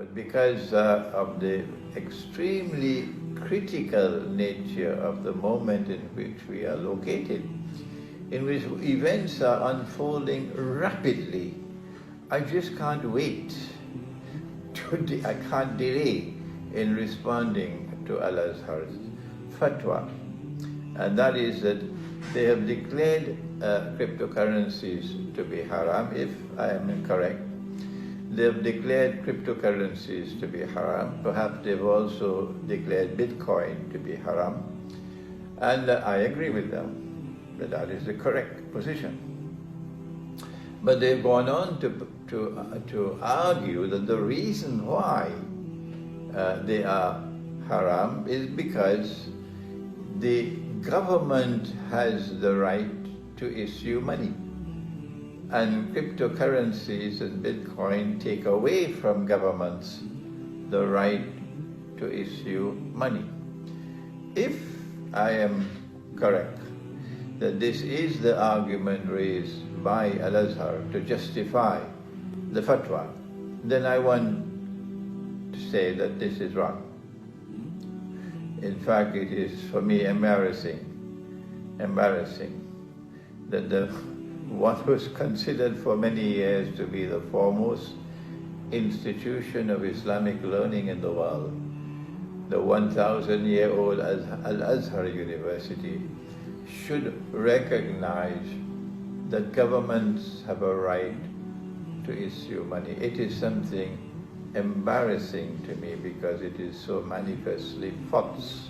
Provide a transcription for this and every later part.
But because of the extremely critical nature of the moment in which we are located, in which events are unfolding rapidly, I just can't wait. I can't delay in responding to Al-Azhar's fatwa. And that is that they have declared cryptocurrencies to be haram, if I am correct. They have declared cryptocurrencies to be haram. Perhaps they've also declared Bitcoin to be haram. And I agree with them that that is the correct position. But they've gone on to argue that the reason why they are haram is because the government has the right to issue money. And cryptocurrencies and Bitcoin take away from governments the right to issue money. If I am correct, that this is the argument raised by Al-Azhar to justify the fatwa, then I want to say that this is wrong. In fact, it is for me embarrassing that what was considered for many years to be the foremost institution of Islamic learning in the world, the 1,000-year-old Al-Azhar University, should recognize that governments have a right to issue money. It is something embarrassing to me because it is so manifestly false.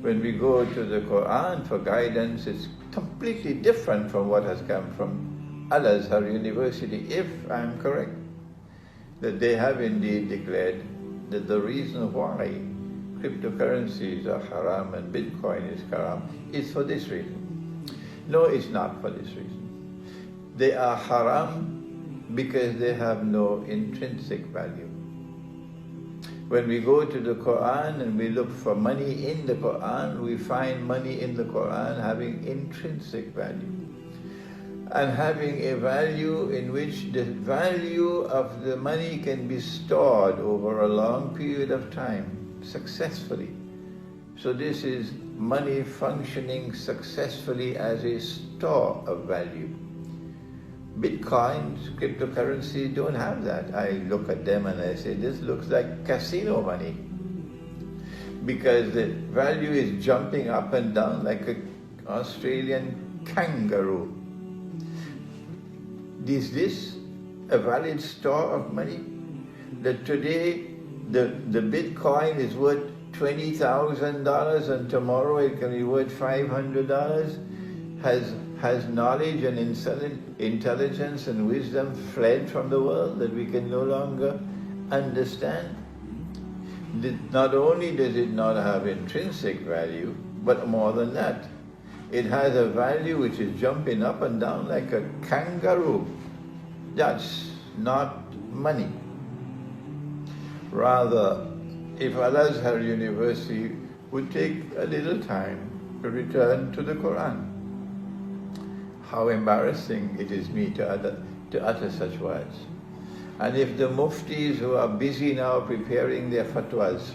When we go to the Quran for guidance, it's completely different from what has come from Al-Azhar University, if I'm correct, that they have indeed declared that the reason why cryptocurrencies are haram and Bitcoin is haram is for this reason. No, it's not for this reason. They are haram because they have no intrinsic value. When we go to the Quran and we look for money in the Quran, we find money in the Quran having intrinsic value and having a value in which the value of the money can be stored over a long period of time successfully. So this is money functioning successfully as a store of value. Bitcoins, cryptocurrencies don't have that. I look at them and I say, this looks like casino money, because the value is jumping up and down like an Australian kangaroo. Is this a valid store of money? That today the Bitcoin is worth $20,000 and tomorrow it can be worth $500? Has knowledge and intelligence and wisdom fled from the world that we can no longer understand? Not only does it not have intrinsic value, but more than that, it has a value which is jumping up and down like a kangaroo. That's not money. Rather, if Al-Azhar University would take a little time to return to the Quran. How embarrassing it is me to utter such words. And if the muftis who are busy now preparing their fatwas,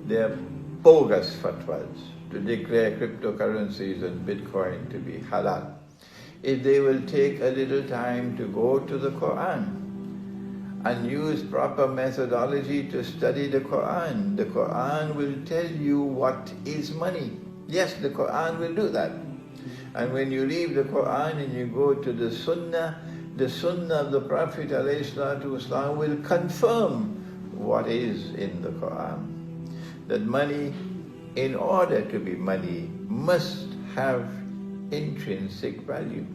their bogus fatwas, to declare cryptocurrencies and Bitcoin to be halal, if they will take a little time to go to the Quran and use proper methodology to study the Quran will tell you what is money. Yes, the Quran will do that. And when you leave the Quran and you go to the Sunnah of the Prophet ﷺ will confirm what is in the Quran. That money, in order to be money, must have intrinsic value.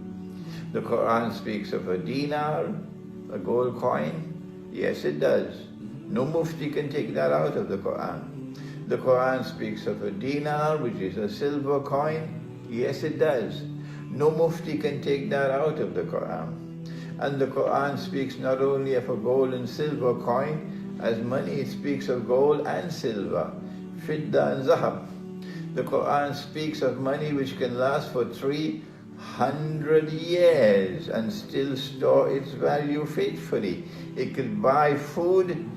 The Quran speaks of a dinar, a gold coin. Yes, it does. No mufti can take that out of the Quran. The Quran speaks of a dinar, which is a silver coin. Yes, it does. No mufti can take that out of the Quran. And the Quran speaks not only of a gold and silver coin as money, it speaks of gold and silver, fidda and zahab. The Quran speaks of money which can last for 3 100 years and still store its value faithfully. It could buy food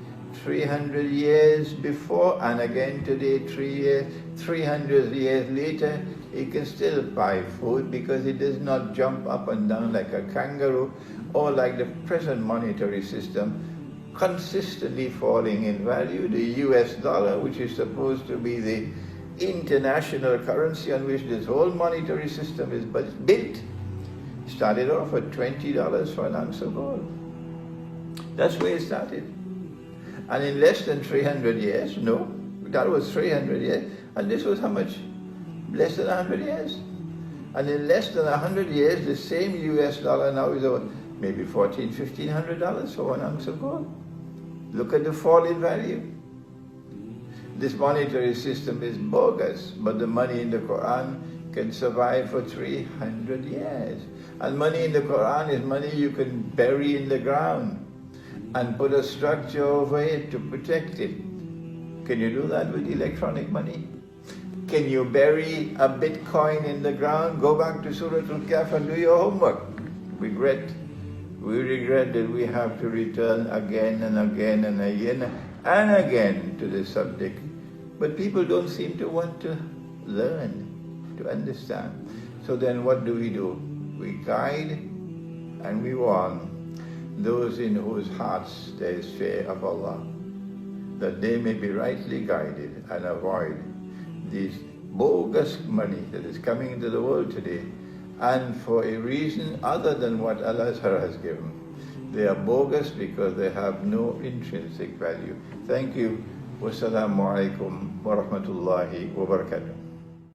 300 years before, and again today, 300 years later, it can still buy food because it does not jump up and down like a kangaroo or like the present monetary system, consistently falling in value. The US dollar, which is supposed to be the international currency on which this whole monetary system is built, started off at $20 for an ounce of gold. That's where it started. And in less than 300 years, no, that was 300 years, and this was how much? Less than 100 years. And in less than 100 years, the same US dollar now is over maybe $1,400, $1,500 for 1 ounce of gold. Look at the fall in value. This monetary system is bogus, but the money in the Quran can survive for 300 years. And money in the Quran is money you can bury in the ground and put a structure over it to protect it. Can you do that with electronic money? Can you bury a Bitcoin in the ground? Go back to Surah Al-Kahf and do your homework. We regret that we have to return again and again and again and again to this subject. But people don't seem to want to learn, to understand. So then what do? We guide and we warn those in whose hearts there is fear of Allah, that they may be rightly guided and avoid this bogus money that is coming into the world today, and for a reason other than what Allah has given. They are bogus because they have no intrinsic value. Thank you. Wassalamu alaikum wa rahmatullahi wa barakatuh.